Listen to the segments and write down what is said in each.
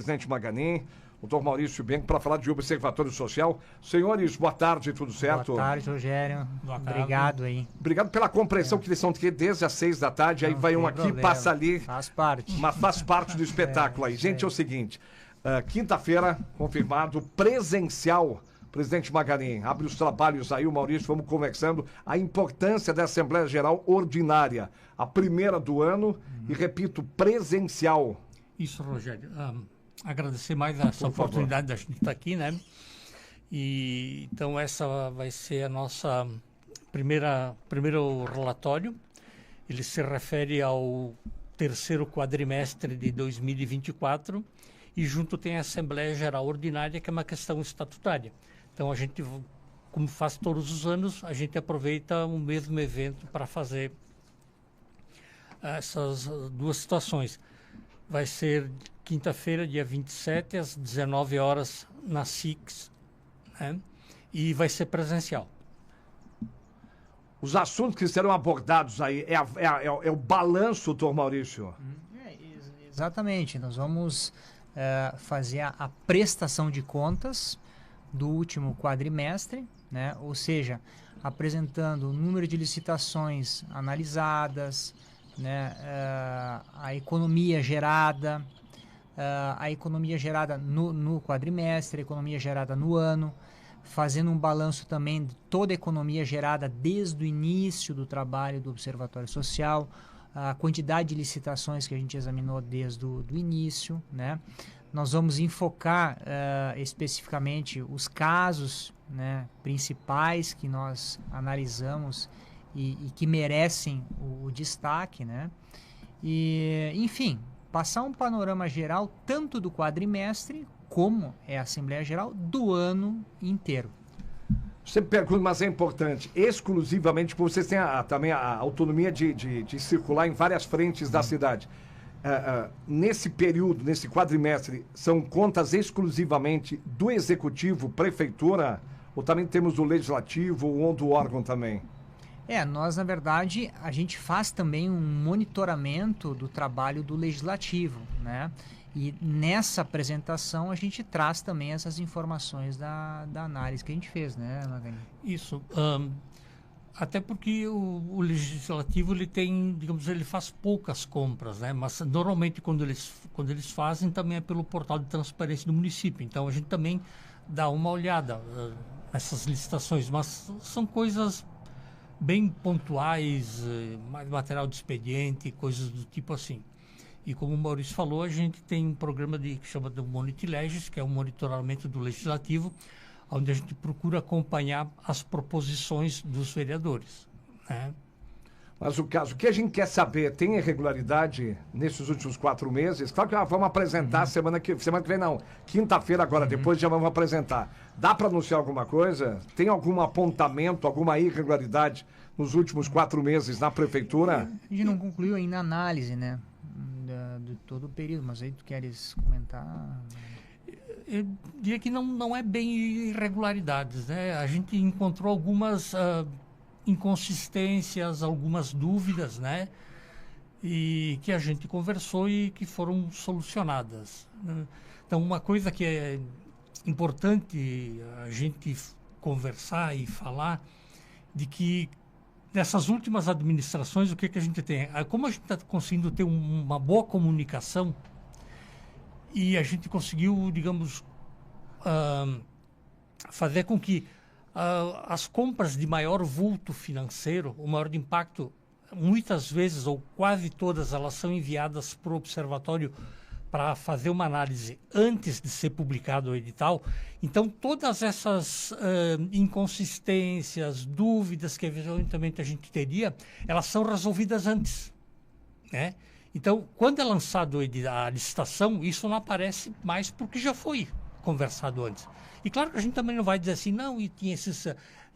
Presidente Maganin, doutor Maurício Bianco, para falar de Observatório Social. Senhores, boa tarde, tudo certo? Boa tarde, Rogério. Boa tarde. Obrigado aí. Obrigado pela compreensão que eles são aqui desde as 6 da tarde, aí vai um aqui, problema. passa ali, Faz parte. mas faz parte do espetáculo aí. Gente, é o seguinte, quinta-feira, confirmado, presencial, Presidente Maganin, abre os trabalhos aí, o Maurício, vamos conversando, a importância da Assembleia Geral Ordinária, a primeira do ano, e repito, presencial. Isso, Rogério. Agradecer mais essa oportunidade da gente estar aqui, né? E então essa vai ser a nossa primeiro relatório. Ele se refere ao terceiro quadrimestre de 2024 e junto tem a Assembleia Geral Ordinária, que é uma questão estatutária. Então a gente, como faz todos os anos, a gente aproveita o mesmo evento para fazer essas duas situações. Vai ser quinta-feira, dia 27, às 19 horas, na SIX, né? E vai ser presencial. Os assuntos que serão abordados aí é o balanço, doutor Maurício? Exatamente. Nós vamos fazer a prestação de contas do último quadrimestre, né? Ou seja, apresentando o número de licitações analisadas, né? A economia gerada, no quadrimestre, a economia gerada no ano, fazendo um balanço também de toda a economia gerada desde o início do trabalho do Observatório Social, a quantidade de licitações que a gente examinou desde o início, né? Nós vamos enfocar especificamente os casos, né, principais que nós analisamos e que merecem o destaque, né? E, enfim, passar um panorama geral tanto do quadrimestre como é a Assembleia Geral do ano inteiro. Sempre pergunto, mas é importante, exclusivamente, porque vocês têm também a autonomia de circular em várias frentes da cidade. Nesse período, nesse quadrimestre, são contas exclusivamente do Executivo, Prefeitura, ou também temos do Legislativo ou do órgão também? Nós, na verdade, a gente faz também um monitoramento do trabalho do Legislativo, né? E nessa apresentação a gente traz também essas informações da análise que a gente fez, né, Maganin? Isso. Até porque o Legislativo, ele tem, digamos, ele faz poucas compras, né? Mas normalmente quando eles fazem também é pelo portal de transparência do município. Então a gente também dá uma olhada nessas licitações, mas são coisas bem pontuais, mais material de expediente, coisas do tipo assim. E como o Maurício falou, a gente tem um programa que chama do Monitilégis, que é um monitoramento do Legislativo, onde a gente procura acompanhar as proposições dos vereadores, né? Mas o caso, o que a gente quer saber, tem irregularidade nesses últimos 4 meses? Claro que vamos apresentar semana que vem não, quinta-feira agora, depois já vamos apresentar. Dá para anunciar alguma coisa? Tem algum apontamento, alguma irregularidade nos últimos 4 meses na Prefeitura? A gente não concluiu ainda a análise, né, de todo o período, mas aí tu queres comentar? Eu diria que não é bem irregularidades, né? A gente encontrou algumas inconsistências, algumas dúvidas, né? E que a gente conversou e que foram solucionadas, né? Então, uma coisa que é importante a gente conversar e falar, de que nessas últimas administrações, o que a gente tem? Como a gente está conseguindo ter uma boa comunicação, e a gente conseguiu, digamos, fazer com que as compras de maior vulto financeiro, o maior de impacto, muitas vezes, ou quase todas, elas são enviadas para o observatório para fazer uma análise antes de ser publicado o edital. Então, todas essas inconsistências, dúvidas que eventualmente a gente teria, elas são resolvidas antes, né? Então, quando é lançado a licitação, isso não aparece mais porque já foi conversado antes. E claro que a gente também não vai dizer assim, não, e tinha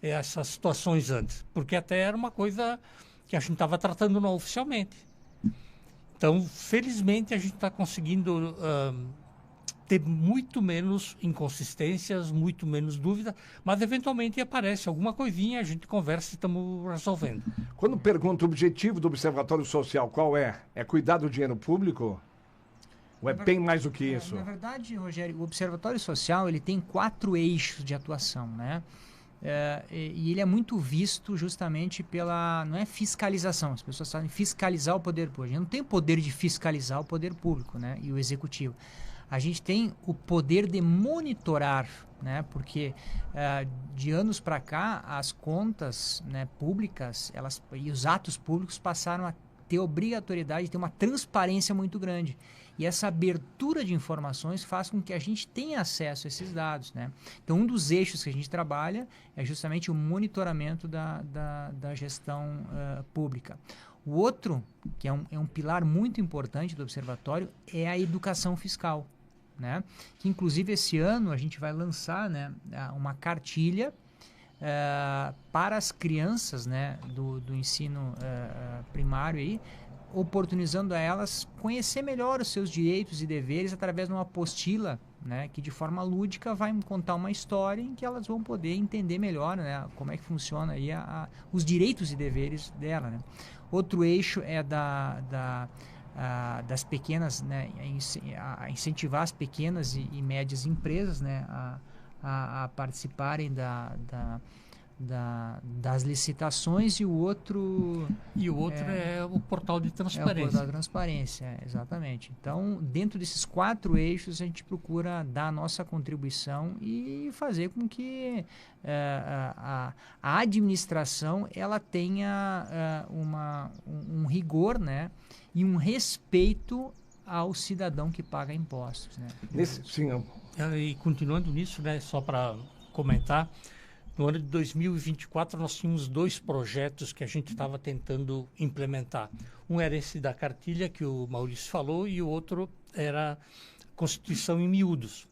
essas situações antes, porque até era uma coisa que a gente estava tratando não oficialmente. Então, felizmente, a gente está conseguindo ter muito menos inconsistências, muito menos dúvida, mas eventualmente aparece alguma coisinha, a gente conversa e estamos resolvendo. Quando pergunta o objetivo do Observatório Social, qual é? É cuidar do dinheiro público? Ou é bem mais do que isso? Na verdade, Rogério, o Observatório Social ele tem 4 eixos de atuação, né? E ele é muito visto justamente pela, não é fiscalização, as pessoas sabem fiscalizar o poder público. A gente não tem o poder de fiscalizar o poder público, né, e o executivo. A gente tem o poder de monitorar, né, porque de anos para cá as contas, né, públicas e os atos públicos passaram a ter obrigatoriedade de ter uma transparência muito grande. E essa abertura de informações faz com que a gente tenha acesso a esses dados, né? Então, um dos eixos que a gente trabalha é justamente o monitoramento da gestão pública. O outro, que é um pilar muito importante do observatório, é a educação fiscal, né? Que, inclusive, esse ano a gente vai lançar, né, uma cartilha para as crianças, né, do ensino primário aí, oportunizando a elas conhecer melhor os seus direitos e deveres através de uma apostila, né, que de forma lúdica vai contar uma história em que elas vão poder entender melhor, né, como é que funciona aí os direitos e deveres dela, né. Outro eixo é das pequenas, né, a incentivar as pequenas e médias empresas, né, a participarem das licitações, e o outro é o portal de transparência. É o portal de transparência, exatamente. Então, dentro desses 4 eixos, a gente procura dar a nossa contribuição e fazer com que a administração ela tenha um rigor, né, e um respeito ao cidadão que paga impostos, né? E continuando nisso, né, só para comentar, no ano de 2024, nós tínhamos 2 projetos que a gente estava tentando implementar. Um era esse da cartilha, que o Maurício falou, e o outro era Constituição em miúdos.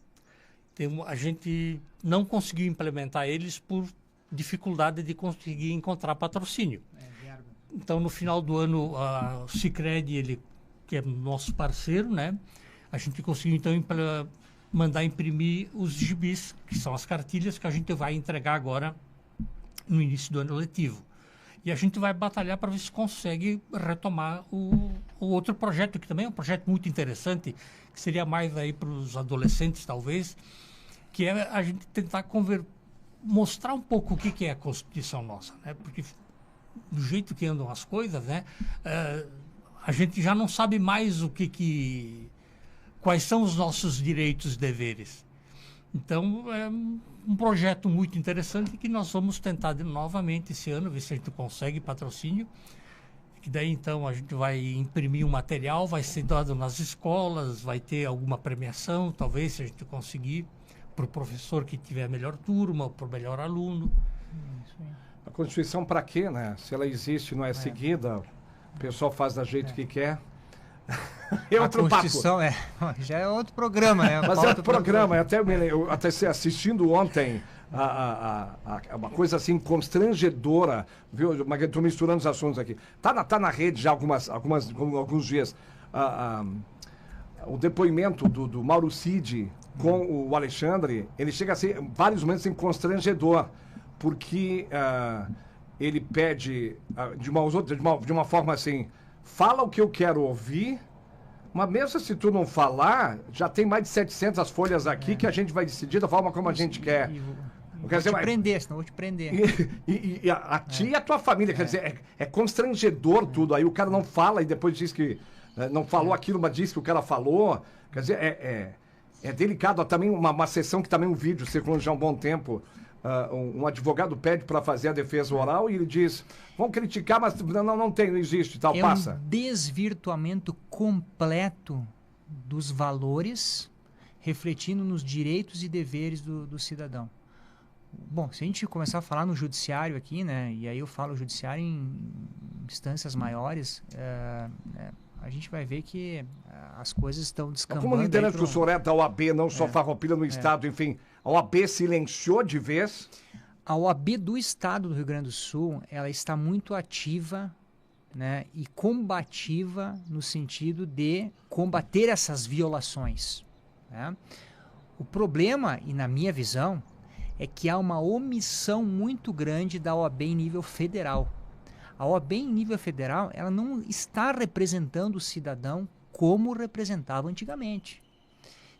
A gente não conseguiu implementar eles por dificuldade de conseguir encontrar patrocínio. Então, no final do ano, o Sicredi, que é nosso parceiro, né, a gente conseguiu, então, mandar imprimir os gibis, que são as cartilhas que a gente vai entregar agora no início do ano letivo. E a gente vai batalhar para ver se consegue retomar o outro projeto, que também é um projeto muito interessante, que seria mais aí para os adolescentes, talvez, que é a gente tentar mostrar um pouco o que é a Constituição nossa, né? Porque do jeito que andam as coisas, né, a gente já não sabe mais quais são os nossos direitos e deveres. Então, é um projeto muito interessante que nós vamos tentar novamente esse ano, ver se a gente consegue patrocínio. Que daí, então, a gente vai imprimir um material, vai ser dado nas escolas, vai ter alguma premiação, talvez, se a gente conseguir, para o professor que tiver a melhor turma, para o melhor aluno. A Constituição para quê, né? Se ela existe, não é seguida, o pessoal faz da jeito que quer. É outro Constituição papo. Já é outro programa, né? Mas é outro programa. Eu até assistindo ontem uma coisa assim constrangedora, viu? Mas estou misturando os assuntos aqui. Tá na rede já alguns dias. O depoimento do Mauro Cid com o Alexandre, ele chega a ser, em vários momentos, assim, constrangedor, porque ele pede de uma forma assim: fala o que eu quero ouvir, mas mesmo se tu não falar, já tem mais de 700 folhas aqui que a gente vai decidir da forma como a gente quer. Vou te prender, senão vou te prender. E a ti e a tua família, quer dizer, é constrangedor tudo. Aí o cara não fala e depois diz que não falou aquilo, mas diz que o cara falou. Quer dizer, é delicado. Também uma sessão que também um vídeo circulando já há um bom tempo. Um advogado pede para fazer a defesa oral e ele diz: vão criticar, mas não existe, tal, passa. Um desvirtuamento completo dos valores, refletindo nos direitos e deveres do cidadão. Bom, se a gente começar a falar no judiciário aqui, né, e aí eu falo judiciário em instâncias maiores, a gente vai ver que as coisas estão descambando. Como liderante que o senhor é da OAB, não só Farroupilha no Estado, enfim, a OAB silenciou de vez? A OAB do Estado do Rio Grande do Sul, ela está muito ativa, né, e combativa no sentido de combater essas violações, né? O problema, e na minha visão, é que há uma omissão muito grande da OAB em nível federal. A OAB em nível federal, ela não está representando o cidadão como representava antigamente.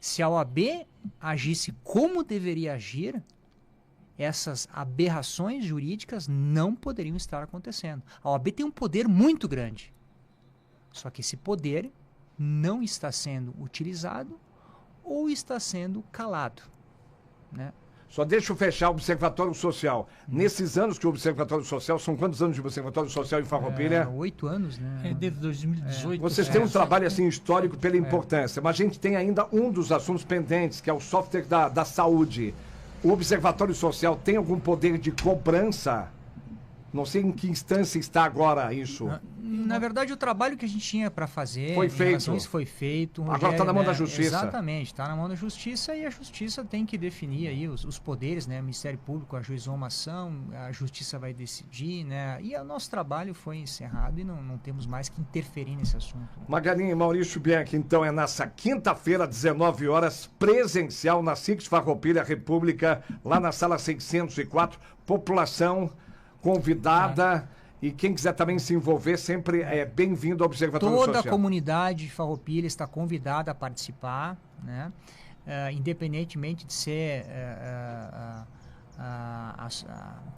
Se a OAB agisse como deveria agir, essas aberrações jurídicas não poderiam estar acontecendo. A OAB tem um poder muito grande. Só que esse poder não está sendo utilizado ou está sendo calado, né? Só deixa eu fechar o Observatório Social. Nesses anos que o Observatório Social, são quantos anos de Observatório Social em Farroupilha? 8 anos, né? Desde 2018. Vocês têm um trabalho assim histórico pela importância, mas a gente tem ainda um dos assuntos pendentes, que é o software da saúde. O Observatório Social tem algum poder de cobrança? Não sei em que instância está agora isso. Na verdade, o trabalho que a gente tinha para fazer Foi em relação a feito. isso foi feito. Agora está na mão da Justiça. Exatamente, está na mão da Justiça e a Justiça tem que definir aí os poderes, né? O Ministério Público ajuizou uma ação, a Justiça vai decidir, né? E o nosso trabalho foi encerrado e não temos mais que interferir nesse assunto. Magalinha e Maurício Bianchi, então é nessa quinta-feira, 19 horas, presencial na Six Farroupilha República, lá na sala 604, população convidada e quem quiser também se envolver sempre é bem-vindo ao Observatório Social. Toda a comunidade de Farroupilha está convidada a participar, né? Independentemente de ser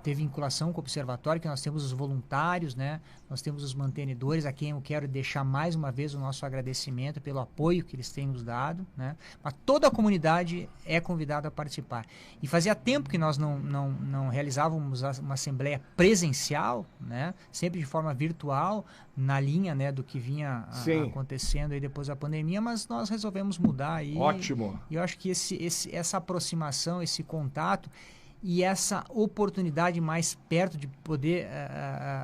ter vinculação com o Observatório, que nós temos os voluntários, né? Nós temos os mantenedores, a quem eu quero deixar mais uma vez o nosso agradecimento pelo apoio que eles têm nos dado, né? Mas toda a comunidade é convidada a participar. E fazia tempo que nós não realizávamos uma assembleia presencial, né? Sempre de forma virtual, na linha, né, do que vinha acontecendo aí depois da pandemia, mas nós resolvemos mudar aí. Ótimo. E eu acho que essa aproximação, esse contato e essa oportunidade mais perto de poder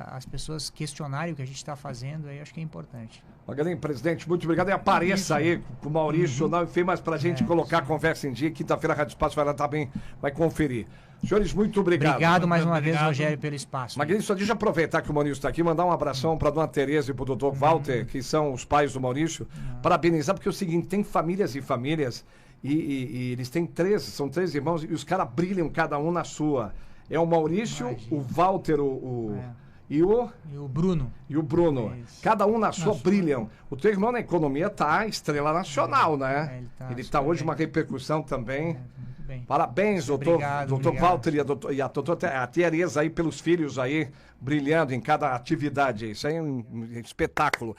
as pessoas questionarem o que a gente está fazendo, aí acho que é importante. Magalinha, presidente, muito obrigado. E apareça aí com o Maurício, não, enfim, mas para a gente colocar a conversa em dia. Quinta-feira a Rádio Espaço vai lá também, vai conferir. Senhores, muito obrigado. Obrigado mais uma vez, Rogério, pelo espaço. Magalinha, só deixa eu aproveitar que o Maurício está aqui, mandar um abração para a dona Tereza e para o doutor Walter, que são os pais do Maurício. Parabenizar, porque é o seguinte, tem famílias e famílias. E eles têm são 13 irmãos, e os caras brilham cada um na sua. É o Maurício, o Walter, e o Bruno. E o Bruno. Cada um na sua brilham. O teu irmão na economia tá estrela nacional, né? Ele tá hoje uma repercussão também. Muito bem. Parabéns, doutor Walter e a doutora Tereza aí pelos filhos aí, brilhando em cada atividade. Isso aí é um espetáculo.